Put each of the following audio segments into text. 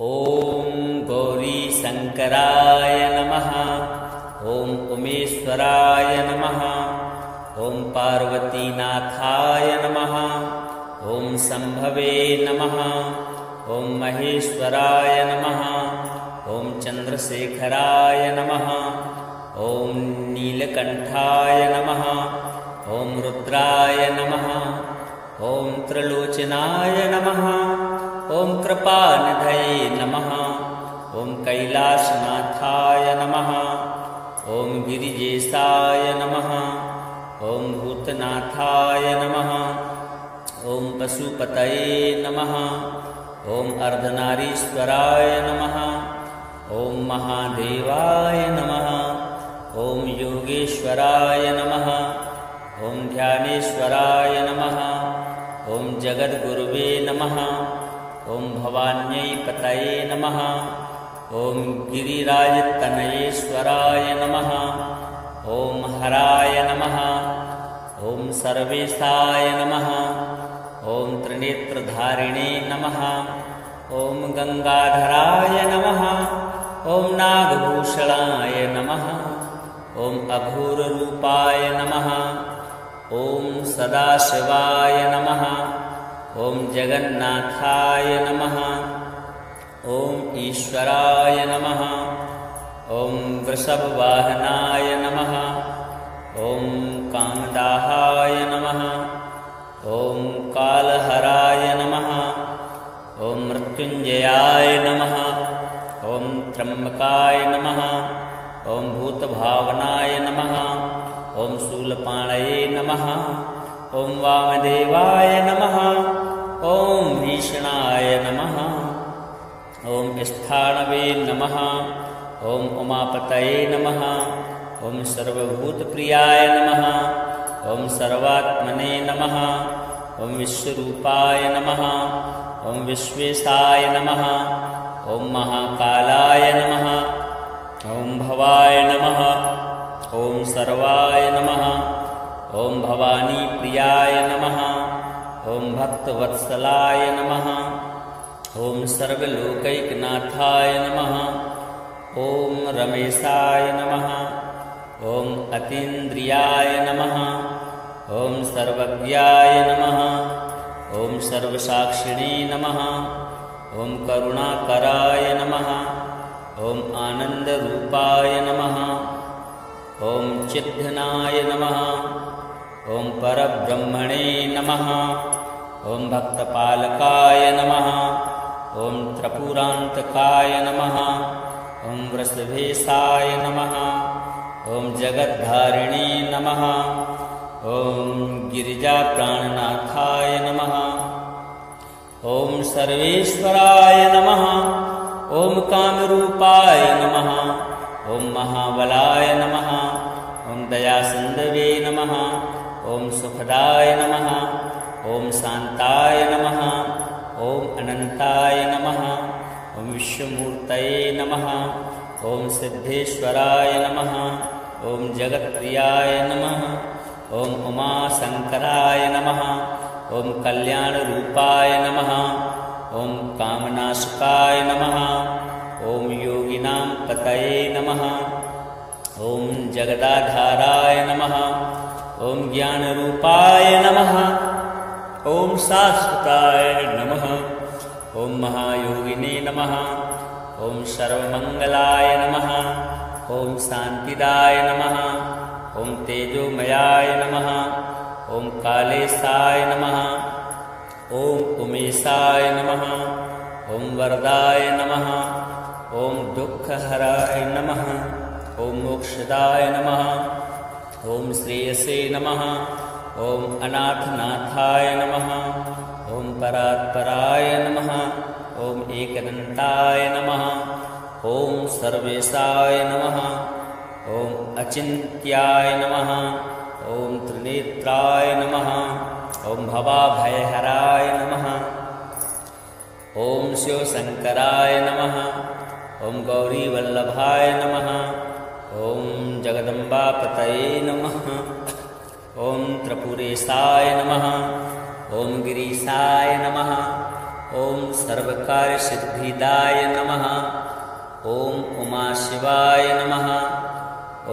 ॐ गौरीशङ्कराय नमः। ॐ उमेश्वराय नमः। ॐ पार्वतीनाथाय नमः। ॐ शम्भवे नमः। ॐ महेश्वराय नमः। ॐ चन्द्रशेखराय नमः। ॐ नीलकण्ठाय नमः। ॐ रुद्राय नमः। ॐ त्रिलोचनाय नमः। ॐ कृपानिधये नमः। ॐ कैलासनाथाय नमः। ॐ गिरिजेशाय नमः। ॐ भूतनाथाय नमः। ॐ पशुपतये नमः। ॐ अर्धनारीश्वराय नमः। ॐ महादेवाय नमः। ॐ योगेश्वराय नमः। ॐ ध्यानेश्वराय नमः। ॐ जगद्गुरुवे नमः। ॐ भवान्यै पतये नमः। ॐ गिरिराजतनयेश्वराय नमः। ॐ हराय नमः। ॐ सर्वेशाय नमः। ॐ त्रिनेत्रधारिणे नमः। ॐ गंगाधराय नमः। ॐ नागभूषणाय नमः। ॐ अघोररूपाय नमः। ॐ सदाशिवाय नमः। ॐ जगन्नाथाय नमः। ॐ ईश्वराय नमः। ॐ वृषभवाहनाय नमः। ॐ कामदाहाय नमः। ॐ कालहराय नमः। ॐ मृत्युञ्जयाय नमः। ॐ त्र्यम्बकाय नमः। ॐ भूतभावनाय नमः। ॐ शूलपाणये नमः। ॐ वामदेवाय नमः। ॐ भीषणाय नमः। ॐ स्थाणवे नमः। ॐ उमापतये नमः। ॐ सर्वभूतप्रियाय नमः। ॐ सर्वात्मने नमः। ॐ विश्वरूपाय नमः। ॐ विश्वेशाय नमः। ॐ महाकालाय नमः। ॐ भवाय नमः। ॐ सर्वाय नमः। ॐ भवानी प्रियाय नमः। ॐ भक्तवत्सलाय नमः। ॐ सर्वलोकैकनाथाय नमः। ॐ रमेशाय नमः। ॐ अतीन्द्रियाय नमः। ॐ सर्वज्ञाय नमः। ॐ सर्वसाक्षिणे नमः। ॐ करुणाकराय नमः। ॐ आनन्दरूपाय नमः। ॐ चिद्घनाय नमः। ॐ परब्रह्मणे नमः। ॐ भक्तपालकाय नमः। ॐ त्रिपुरान्तकाय नमः। ॐ वृषभेशाय नमः। ॐ जगद्धारिणे नमः। ॐ गिरिजाप्राणनाथाय नमः। ॐ सर्वेश्वराय नमः। ॐ कामरूपाय नमः। ॐ महाबलाय नमः। ॐ दयासिन्धवे नमः। ॐ सुखदाय नमः। ॐ शान्ताय नमः। ॐ अनन्ताय नमः। ॐ विश्वमूर्तये नमः। ॐ सिद्धेश्वराय नमः। ॐ जगत्प्रियाय नमः। ॐ उमाशंकराय नमः। ॐ कल्याणरूपाय नमः। ॐ कामनाशकाय नमः। ॐ योगिनां पतये नमः। ॐ जगदाधाराय नमः। ॐ ज्ञानरूपाय नमः। ॐ शाश्वताय नमः। ॐ महायोगिने नमः। ॐ सर्वमङ्गलाय नमः। ॐ शान्तिदाय नमः। ॐ तेजोमयाय नमः। ॐ कालेशाय नमः। ॐ उमेशाय नमः। ॐ वरदाय नमः। ॐ दुःखहराय नमः। ॐ मोक्षदाय नमः। ॐ श्रेयसे नमः। ॐ अनाथनाथाय नमः। ॐ परात्पराय नमः। ॐ एकदन्ताय नमः। ॐ सर्वेशाय नमः। ॐ अचिन्त्याय नमः। ॐ त्रिनेत्राय नमः। ॐ भवाभयहराय नमः। ॐ शिवशङ्कराय नमः। ॐ गौरीवल्लभाय नमः। ॐ जगदम्बापतये नमः। ॐ त्रिपुरेशाय नमः। ॐ गिरीशाय नमः। ॐ सर्वकार्यसिद्धिदाय नमः। ॐ उमाशिवाय नमः।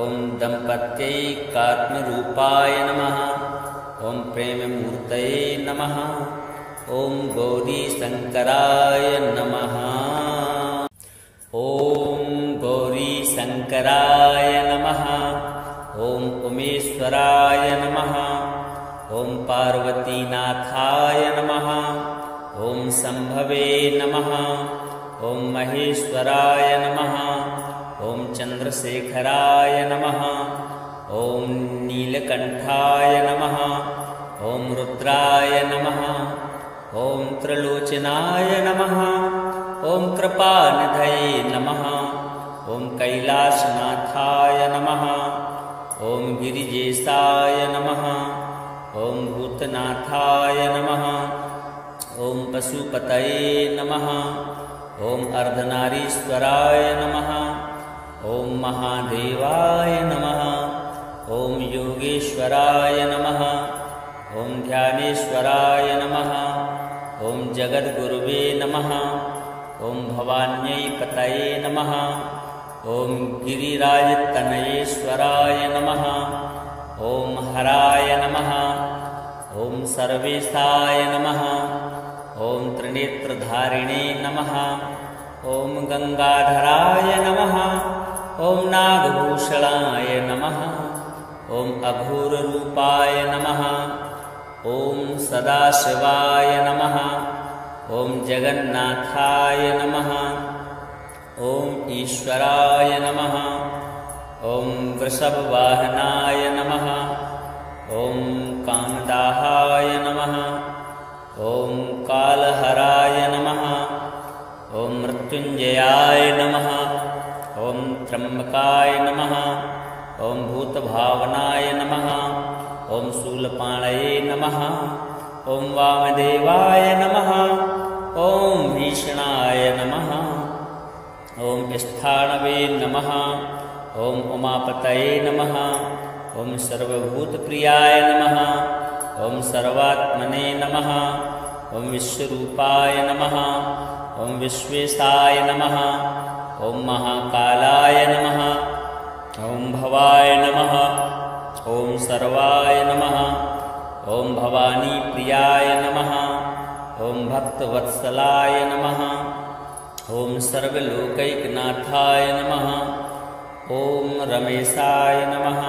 ॐ दम्पत्यैकात्मरूपाय नमः। ॐ प्रेममूर्तये नमः। ॐ गौरीशङ्कराय नमः। ॐ गौरीशङ्कराय नमः। ॐ उमेश्वराय नमः। ॐ पार्वतीनाथाय नमः। ॐ शम्भवे नमः। ॐ महेश्वराय नमः। ॐ चन्द्रशेखराय नमः। ॐ नीलकण्ठाय नमः। ॐ रुद्राय नमः। ॐ त्रिलोचनाय नमः। ॐ कृपानिधये नमः। ॐ कैलासनाथाय नमः। ॐ गिरिजेशाय नमः। ॐ भूतनाथाय नमः। ॐ पशुपतये नमः। ॐ अर्धनारीश्वराय नमः। ॐ महादेवाय नमः। ॐ योगेश्वराय नमः। ॐ ध्यानेश्वराय नमः। ॐ जगद्गुरुवे नमः। ॐ भवान्यै पतये नमः। ॐ गिरिराजतनयेश्वराय नमः। ॐ हराय नमः। ॐ सर्वेशाय नमः। ॐ त्रिनेत्रधारिणे नमः। ॐ गंगाधराय नमः। ॐ नागभूषणाय नमः। ॐ अघोररूपाय नमः। ॐ सदाशिवाय नमः। ॐ जगन्नाथाय नमः। ॐ ईश्वराय नमः। ॐ वृषभवाहनाय नमः। ॐ कामदाहाय नमः। ॐ कालहराय नमः। ॐ मृत्युञ्जयाय नमः। ॐ त्र्यम्बकाय नमः। ॐ भूतभावनाय नमः। ॐ शूलपाणये नमः। ॐ वामदेवाय नमः। ॐ भीषणाय नमः। ॐ स्थाणवे नमः। ॐ उमापतये नमः। ॐ सर्वभूतप्रियाय नमः। ॐ सर्वात्मने नमः। ॐ विश्वरूपाय नमः। ॐ विश्वेशाय नमः। ॐ महाकालाय नमः। ॐ भवाय नमः। ॐ सर्वाय नमः। ॐ भवानीप्रियाय नमः। ॐ भक्तवत्सलाय नमः। ॐ सर्वलोकैकनाथाय नमः। ॐ रमेशाय नमः।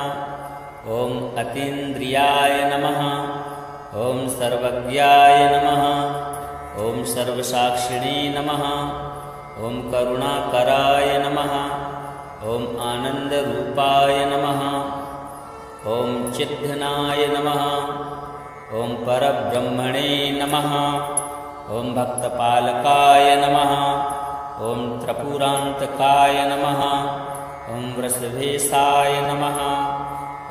ॐ अतीन्द्रियाय नमः। ॐ सर्वज्ञाय नमः। ॐ सर्वसाक्षिणे नमः। ॐ करुणाकराय नमः। ॐ आनन्दरूपाय नमः। ॐ चिद्घनाय नमः। ॐ परब्रह्मणे नमः। ॐ भक्तपालकाय नमः। ॐ त्रिपुरान्तकाय नमः। ॐ वृषभेशाय नमः।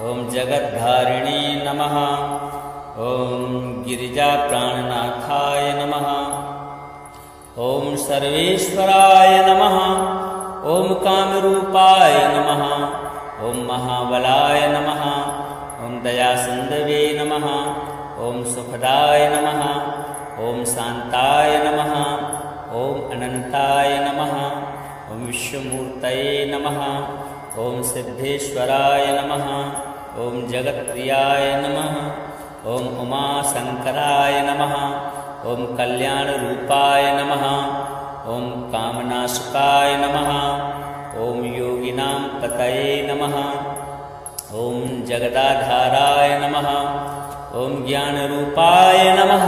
ॐ जगद्धारिणे नमः। ॐ गिरिजाप्राणनाथाय नमः। ॐ सर्वेश्वराय नमः। ॐ कामरूपाय नमः। ॐ महाबलाय नमः। ॐ दयासिन्धवे नमः। ॐ सुखदाय नमः। ॐ शान्ताय नमः। ॐ अनन्ताय नमः। ॐ विश्वमूर्तये नमः। ॐ सिद्धेश्वराय नमः। ॐ जगत्प्रियाय नमः। ॐ उमाशङ्कराय नमः। ॐ कल्याणरूपाय नमः। ॐ कामनाशकाय नमः। ॐ योगिनां पतये नमः। ॐ जगदाधाराय नमः। ॐ ज्ञानरूपाय नमः।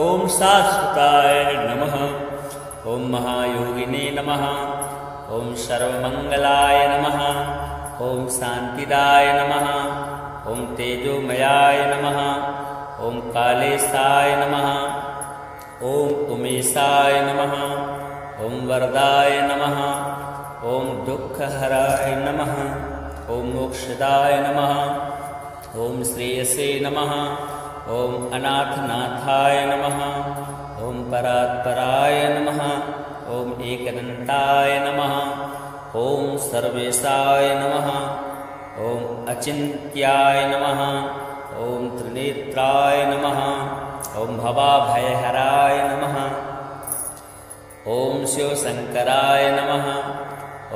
ॐ शाश्वताय नमः। ॐ महायोगिने नमः। ॐ सर्वमङ्गलाय नमः। ॐ शान्तिदाय नमः। ॐ तेजोमयाय नमः। ॐ कालेशाय नमः। ॐ उमेशाय नमः। ॐ वरदाय नमः। ॐ दुःखहराय नमः। ॐ मोक्षदाय नमः। ॐ श्रेयसे नमः। ॐ अनाथनाथाय नमः। ॐ परात्पराय नमः। ॐ एकदन्ताय नमः। ॐ सर्वेशाय नमः। ॐ अचिन्त्याय नमः। ॐ त्रिनेत्राय नमः। ॐ भवाभयहराय नमः। ॐ शिवशङ्कराय नमः।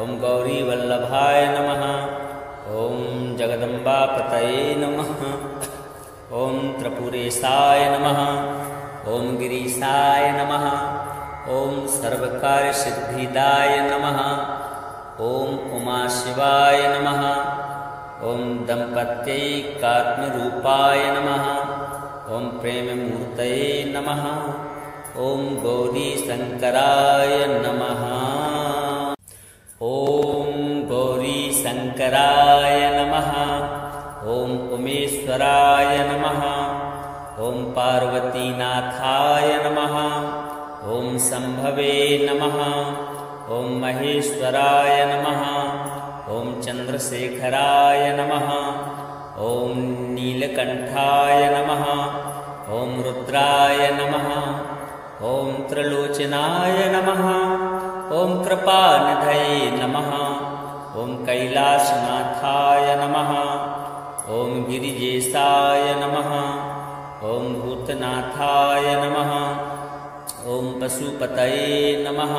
ॐ गौरीवल्लभाय नमः। ॐ जगदम्बापतये नमः। ॐ त्रिपुरेशाय नमः। ॐ गिरीशाय नमः। ॐ सर्वकार्यसिद्धिदाय नमः। ॐ उमाशिवाय नमः। ॐ दम्पत्यैकात्मरूपाय नमः। ॐ प्रेममूर्तये नमः। ॐ गौरीशङ्कराय नमः। ॐ गौरीशङ्कराय नमः। ॐ उमेश्वराय नमः। ॐ पार्वतीनाथाय नमः। ॐ शम्भवे नमः। ॐ महेश्वराय नमः। ॐ चन्द्रशेखराय नमः। ॐ नीलकण्ठाय नमः। ॐ रुद्राय नमः। ॐ त्रिलोचनाय नमः। ॐ कृपानिधये नमः। ॐ कैलासनाथाय नमः। ॐ गिरिजेशाय नमः। ॐ भूतनाथाय नमः। ॐ पशुपतये नमः।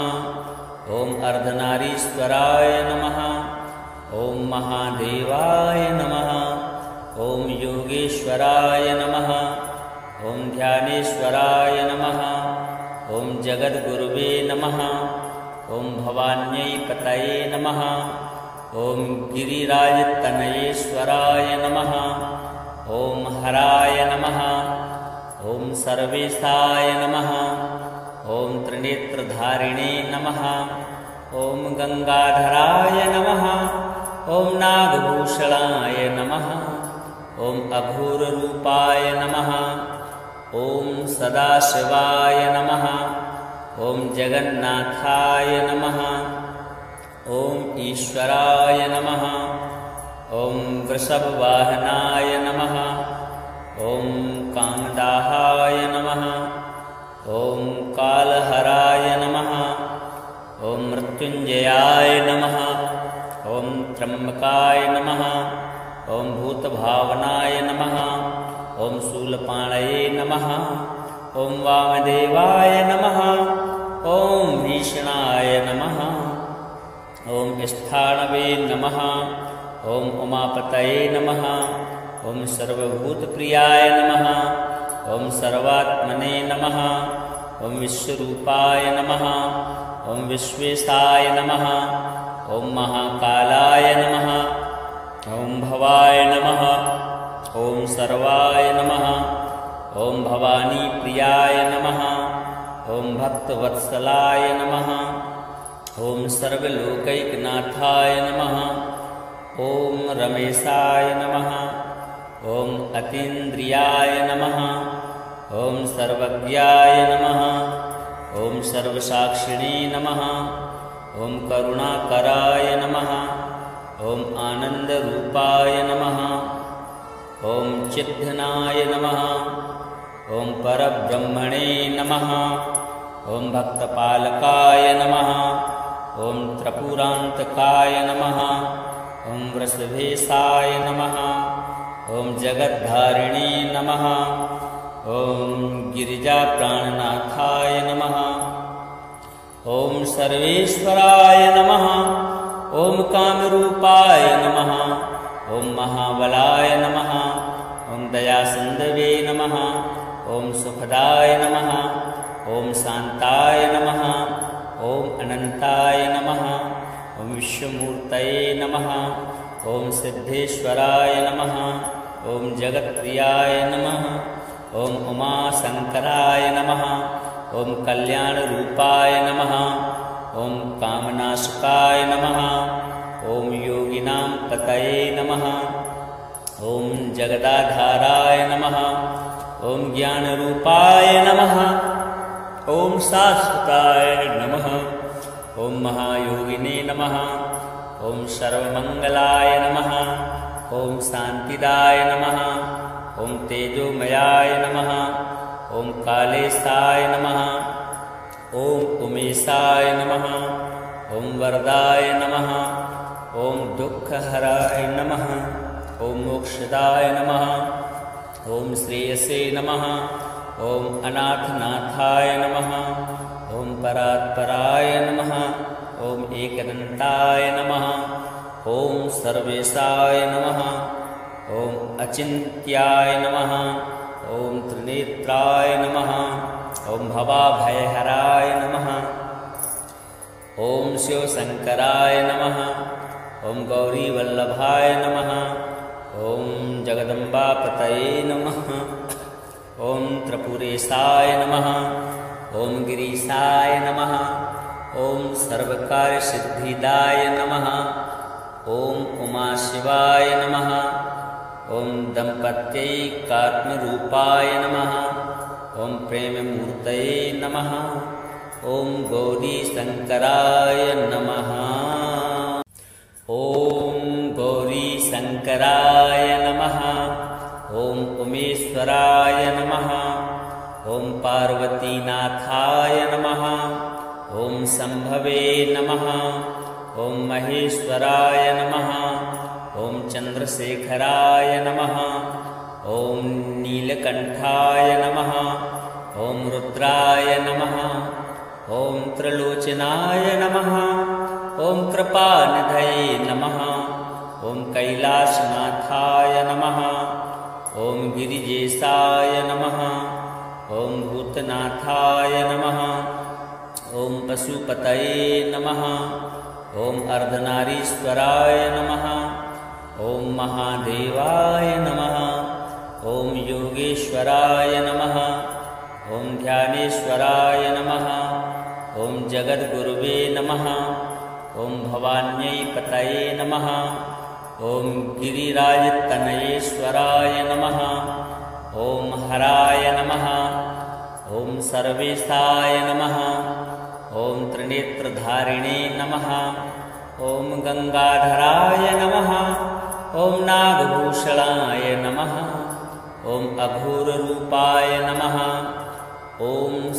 ॐ अर्धनारीश्वराय नमः। ॐ महादेवाय नमः। ॐ योगेश्वराय नमः। ॐ ध्यानेश्वराय नमः। ॐ जगद्गुरुवे नमः। ॐ भवान्यै पतये नमः। ॐ गिरिराजतनयेश्वराय नमः। ॐ हराय नमः। ॐ सर्वेशाय नमः। ॐ त्रिनेत्रधारिणे नमः। ॐ गंगाधराय नमः। ॐ नागभूषणाय नमः। ॐ अघोररूपाय नमः। ॐ सदाशिवाय नमः। ॐ जगन्नाथाय नमः। ॐ ईश्वराय नमः। ॐ वृषभवाहनाय नमः। ॐ कामदाहाय नमः। ॐ कालहराय नमः। ॐ मृत्युञ्जयाय नमः। ॐ त्र्यम्बकाय नमः। ॐ भूतभावनाय नमः। ॐ शूलपाणये नमः। ॐ वामदेवाय नमः। ॐ भीषणाय नमः। ॐ स्थाणवे नमः। ॐ उमापतये नमः। ॐ सर्वभूतप्रियाय नमः। ॐ सर्वात्मने नमः। ॐ विश्वरूपाय नमः। ॐ विश्वेशाय नमः। ॐ महाकालाय नमः। ॐ भवाय नमः। ॐ सर्वाय नमः। ॐ भवानीप्रियाय नमः। ॐ भक्तवत्सलाय नमः। ॐ सर्वलोकैकनाथाय नमः। ॐ रमेशाय नमः। ॐ अतीन्द्रियाय नमः। ॐ सर्वज्ञाय नमः। ॐ सर्वसाक्षिणे नमः। ॐ करुणाकराय नमः। ॐ आनन्दरूपाय नमः। ॐ चिद्घनाय नमः। ॐ परब्रह्मणे नमः। ॐ भक्तपालकाय नमः। ॐ त्रिपुरान्तकाय नमः। ॐ वृषभेशाय नमः। ॐ जगद्धारिणे नमः। ॐ गिरिजाप्राणनाथाय नमः। ॐ सर्वेश्वराय नमः। ॐ कामरूपाय नमः। ॐ महाबलाय नमः। ॐ दयासिन्धवे नमः। ॐ सुखदाय नमः। ॐ शान्ताय नमः। ॐ अनन्ताय नमः। ॐ विश्वमूर्तये नमः। ॐ सिद्धेश्वराय नमः। ॐ जगत्प्रियाय नमः। ॐ उमाशङ्कराय नमः। ॐ कल्याणरूपाय नमः। ॐ कामनाशकाय नमः। ॐ योगिनां पतये नमः। ॐ जगदाधाराय नमः। ॐ ज्ञानरूपाय नमः। ॐ शाश्वताय नमः। ॐ महायोगिने नमः। ॐ सर्वमङ्गलाय नमः। ॐ शान्तिदाय नमः। ॐ तेजोमयाय नमः। ॐ कालेशाय नमः। ॐ उमेशाय नमः। ॐ वरदाय नमः। ॐ दुःखहराय नमः। ॐ मोक्षदाय नमः। ॐ श्रेयसे नमः। ॐ अनाथनाथाय नमः। ॐ परात्पराय नमः। ॐ एकदन्ताय नमः। ॐ सर्वेशाय नमः। ॐ अचिन्त्याय नमः। ॐ त्रिनेत्राय नमः। ॐ भवाभयहराय नमः। ॐ शिवशङ्कराय नमः। ॐ गौरीवल्लभाय नमः। ॐ जगदम्बापतये नमः। ॐ त्रिपुरेशाय नमः। ॐ गिरीशाय नमः। ॐ सर्वकार्यसिद्धिदाय नमः। ॐ उमाशिवाय नमः। ॐ दम्पत्यैकात्मरूपाय नमः। ॐ प्रेममूर्तये नमः। ॐ गौरीशङ्कराय नमः। ॐ गौरीशङ्कराय नमः। ॐ उमेश्वराय नमः। ॐ पार्वतीनाथाय नमः। ॐ शम्भवे नमः। ॐ महेश्वराय नमः। ॐ चन्द्रशेखराय नमः। ॐ नीलकण्ठाय नमः। ॐ रुद्राय नमः। ॐ त्रिलोचनाय नमः। ॐ कृपानिधये नमः। ॐ कैलासनाथाय नमः। ॐ गिरिजेशाय नमः। ॐ भूतनाथाय नमः। ॐ पशुपतये नमः। ॐ अर्धनारीश्वराय नमः। ॐ महादेवाय नमः। ॐ योगेश्वराय नमः। ॐ ध्यानेश्वराय नमः। ॐ जगद्गुरुवे नमः। ॐ भवान्यै पतये नमः। ॐ गिरिराजतनयेश्वराय नमः। ॐ हराय नमः। ॐ सर्वेशाय नमः। ॐ त्रिनेत्रधारिणे नमः। ॐ गंगाधराय नमः। ॐ नागभूषणाय नमः। ॐ अघोररूपाय नमः। ॐ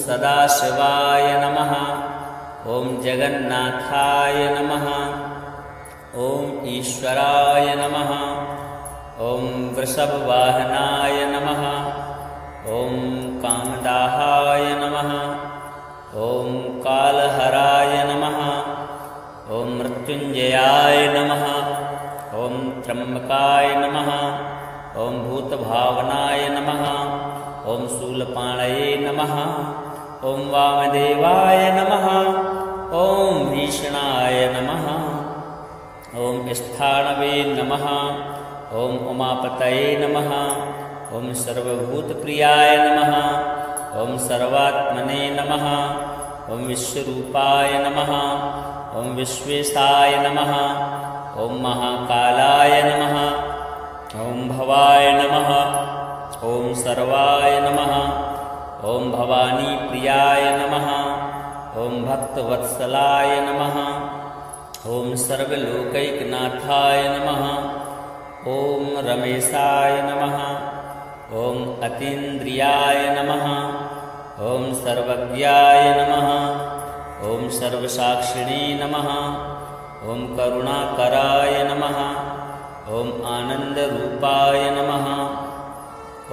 सदाशिवाय नमः। ॐ जगन्नाथाय नमः। ॐ ईश्वराय नमः। ॐ वृषभवाहनाय नमः। ॐ कामदाहाय नमः। ॐ कालहराय नमः। ॐ मृत्युञ्जयाय नमः। ॐ त्र्यम्बकाय नमः। ॐ भूतभावनाय नमः। ॐ शूलपाणये नमः। ॐ वामदेवाय नमः। ॐ भीषणाय नमः। ॐ स्थाणवे नमः। ॐ उमापतये नमः। ॐ सर्वभूतप्रियाय नमः। ॐ सर्वात्मने नमः। ॐ विश्वरूपाय नमः। ॐ विश्वेशाय नमः। ॐ महाकालाय नमः। ॐ भवाय नमः। ॐ सर्वाय नमः। ॐ भवानीप्रियाय नमः। ॐ भक्तवत्सलाय नमः। ॐ सर्वलोकैकनाथाय नमः। ॐ रमेशाय नमः। ॐ अतीन्द्रियाय नमः। ॐ सर्वज्ञाय नमः। ॐ सर्वसाक्षिणे नमः। ॐ करुणाकराय नमः। ॐ आनन्दरूपाय नमः।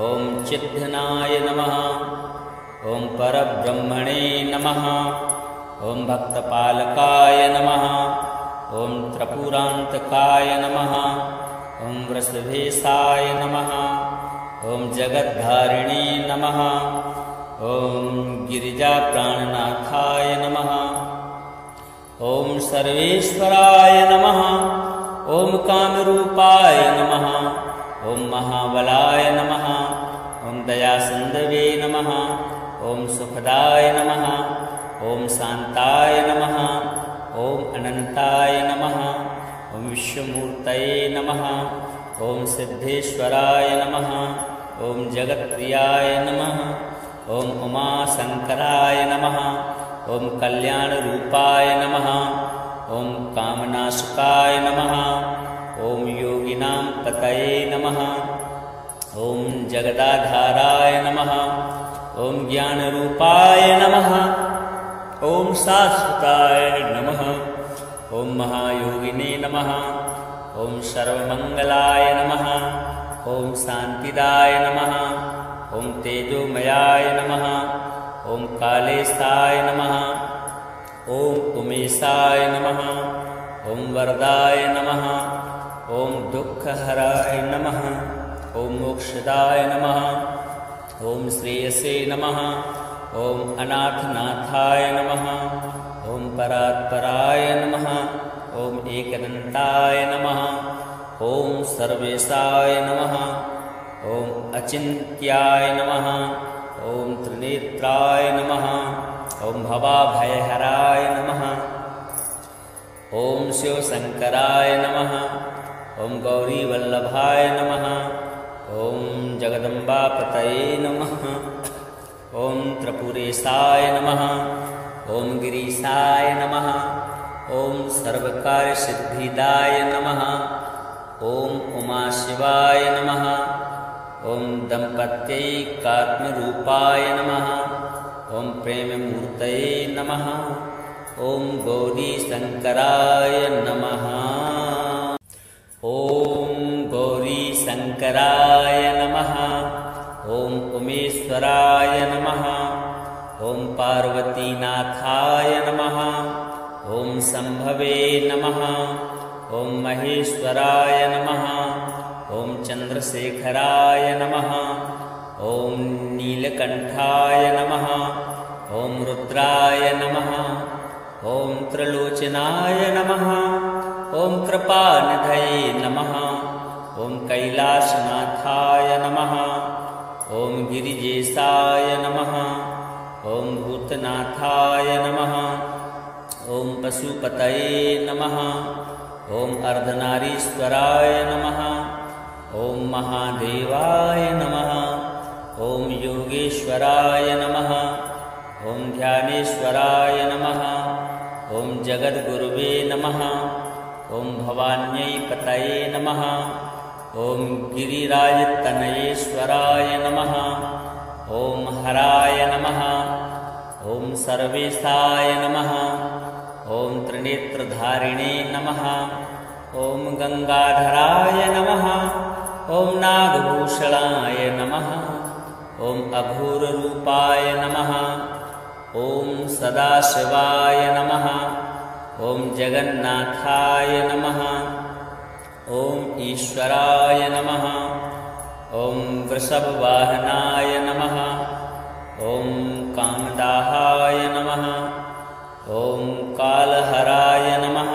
ॐ चिद्घनाय नमः। ॐ परब्रह्मणे नमः। ॐ भक्तपालकाय नमः। ॐ त्रिपुरान्तकाय नमः। ॐ वृषभेशाय नमः। ॐ जगद्धारिणे नमः। ॐ गिरिजाप्राणनाथाय नमः। ॐ सर्वेश्वराय नमः। ॐ कामरूपाय नमः। ॐ महाबलाय नमः। ॐ दयासिन्धवे नमः। ॐ सुखदाय नमः। ॐ शान्ताय नमः। ॐ अनन्ताय नमः। ॐ विश्वमूर्तये नमः। ॐ सिद्धेश्वराय नमः। ॐ जगत्प्रियाय नमः। ॐ उमाशङ्कराय नमः। ॐ कल्याणरूपाय नमः। ॐ कामनाशकाय नमः। ॐ योगिनां पतये नमः। ॐ जगदाधाराय नमः। ॐ ज्ञानरूपाय नमः। ॐ शाश्वताय नमः। ॐ महायोगिने नमः। ॐ सर्वमङ्गलाय नमः। ॐ शान्तिदाय नमः। ॐ तेजोमयाय नमः। ॐ कालेशाय नमः। ॐ उमेशाय नमः। ॐ वरदाय नमः। ॐ दुःखहराय नमः। ॐ मोक्षदाय नमः। ॐ श्रेयसे नमः। ॐ अनाथनाथाय नमः। ॐ परात्पराय नमः। ॐ एकदन्ताय नमः। ॐ सर्वेशाय नमः। ॐ अचिन्त्याय नमः। ॐ त्रिनेत्राय नमः। ॐ भवाभयहराय नमः। ॐ शिवशङ्कराय नमः। ॐ गौरीवल्लभाय नमः। ॐ जगदम्बापतये नमः। ॐ त्रिपुरेशाय नमः। ॐ गिरीशाय नमः। ॐ सर्वकार्यसिद्धिदाय नमः। ॐ उमाशिवाय नमः। ॐ दम्पत्यैकात्मरूपाय नमः। ॐ प्रेममूर्तये नमः। ॐ गौरीशङ्कराय नमः। ॐ गौरीशङ्कराय नमः। ॐ उमेश्वराय नमः। ॐ पार्वतीनाथाय नमः। ॐ शम्भवे नमः। ॐ महेश्वराय नमः। ॐ चन्द्रशेखराय नमः। ॐ नीलकण्ठाय नमः। ॐ रुद्राय नमः। ॐ त्रिलोचनाय नमः। ॐ कृपानिधये नमः। ॐ कैलासनाथाय नमः। ॐ गिरिजेशाय नमः। ॐ भूतनाथाय नमः। ॐ पशुपतये नमः। ॐ अर्धनारीश्वराय नमः। ॐ महादेवाय नमः। ॐ योगेश्वराय नमः। ॐ ध्यानेश्वराय नमः। ॐ जगद्गुरुवे नमः। ॐ भवान्यै पतये नमः। ॐ गिरिराजतनयेश्वराय नमः। ॐ हराय नमः। ॐ सर्वेशाय नमः। ॐ त्रिनेत्रधारिणे नमः। ॐ गंगाधराय नमः। ॐ नागभूषणाय नमः। ॐ अघोररूपाय नमः। ॐ सदाशिवाय नमः। ॐ जगन्नाथाय नमः। ॐ ईश्वराय नमः। ॐ वृषभवाहनाय नमः। ॐ कामदाहाय नमः। ॐ कालहराय नमः।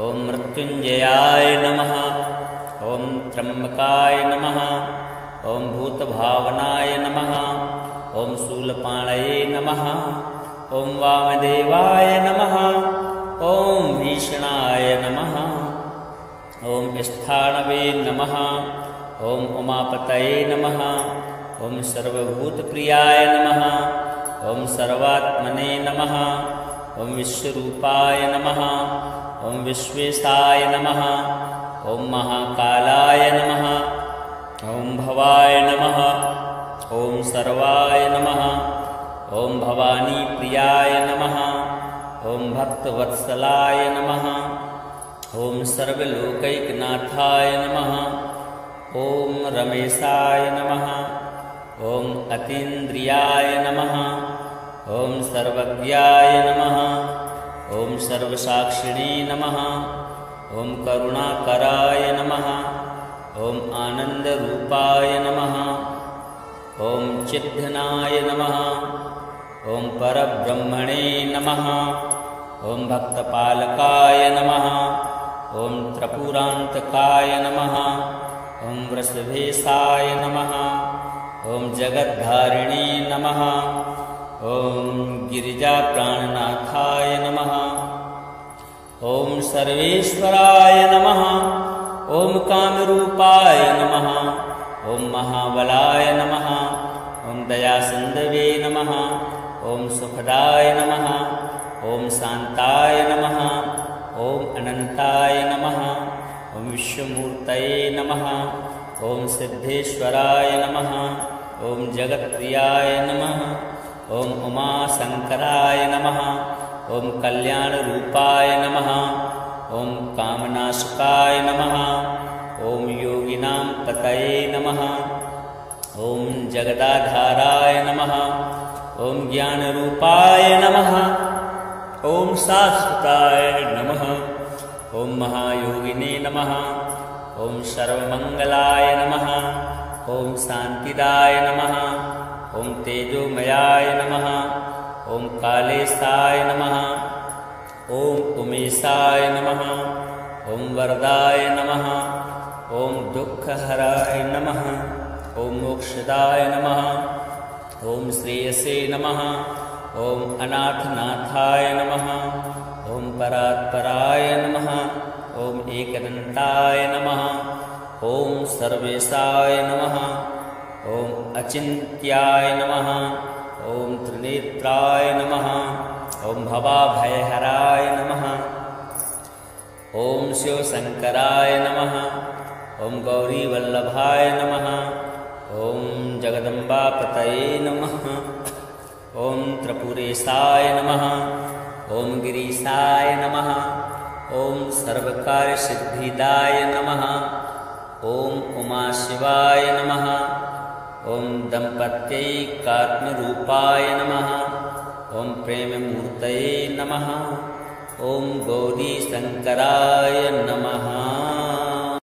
ॐ मृत्युञ्जयाय नमः। ॐ त्र्यम्बकाय नमः। ॐ भूतभावनाय नमः। ॐ शूलपाणये नमः। ॐ वामदेवाय नमः। ॐ भीषणाय नमः। ॐ स्थाणवे नमः। ॐ उमापतये नमः। ॐ सर्वभूतप्रियाय नमः। ॐ सर्वात्मने नमः। ॐ विश्वरूपाय नमः। ॐ विश्वेशाय नमः। ॐ महाकालाय नमः। ॐ भवाय नमः। ॐ सर्वाय नमः। ॐ भवानीप्रियाय नमः। ॐ भक्तवत्सलाय नमः। ॐ सर्वलोकैकनाथाय नमः। ॐ रमेशाय नमः। ॐ अतीन्द्रियाय नमः। ॐ सर्वज्ञाय नमः। ॐ सर्वसाक्षिणे नमः। ॐ करुणाकराय नमः। ॐ आनन्दरूपाय नमः। ॐ चिद्घनाय नमः। ॐ परब्रह्मणे नमः। ॐ भक्तपालकाय नमः। ॐ त्रिपुरान्तकाय नमः। ॐ वृषभेशाय नमः। ॐ जगद्धारिणे नमः। ॐ गिरिजाप्राणनाथाय नमः। ॐ सर्वेश्वराय नमः। ॐ कामरूपाय नमः। ॐ महाबलाय नमः। ॐ दयासिन्धवे नमः। ॐ सुखदाय नमः। ॐ शान्ताय नमः। ॐ अनन्ताय नमः। ॐ विश्वमूर्तये नमः। ॐ सिद्धेश्वराय नमः। ॐ जगत्प्रियाय नमः। ॐ उमाशङ्कराय नमः। ॐ कल्याणरूपाय नमः। ॐ कामनाशकाय नमः। ॐ योगिनां पतये नमः। ॐ जगदाधाराय नमः। ॐ ज्ञानरूपाय नमः। ॐ शाश्वताय नमः। ॐ महायोगिने नमः। ॐ सर्वमङ्गलाय नमः। ॐ शान्तिदाय नमः। ॐ तेजोमयाय नमः। ॐ कालेशाय नमः। ॐ उमेशाय नमः। ॐ वरदाय नमः। ॐ दुःखहराय नमः। ॐ मोक्षदाय नमः। ॐ श्रेयसे नमः। ॐ अनाथनाथाय नमः। ॐ परात्पराय नमः। ॐ एकदन्ताय नमः। ॐ सर्वेशाय नमः। ॐ अचिन्त्याय नमः। ॐ त्रिनेत्राय नमः। ॐ भवाभयहराय नमः। ॐ शिवशङ्कराय नमः। ॐ गौरीवल्लभाय नमः। ॐ जगदम्बापतये नमः। ॐ त्रिपुरेशाय नमः। ॐ गिरीशाय नमः। ॐ सर्वकार्यसिद्धिदाय नमः। ॐ उमाशिवाय नमः। ॐ दम्पत्यैकात्मरूपाय नमः। ॐ प्रेममूर्तये नमः। ॐ गौरीशङ्कराय नमः।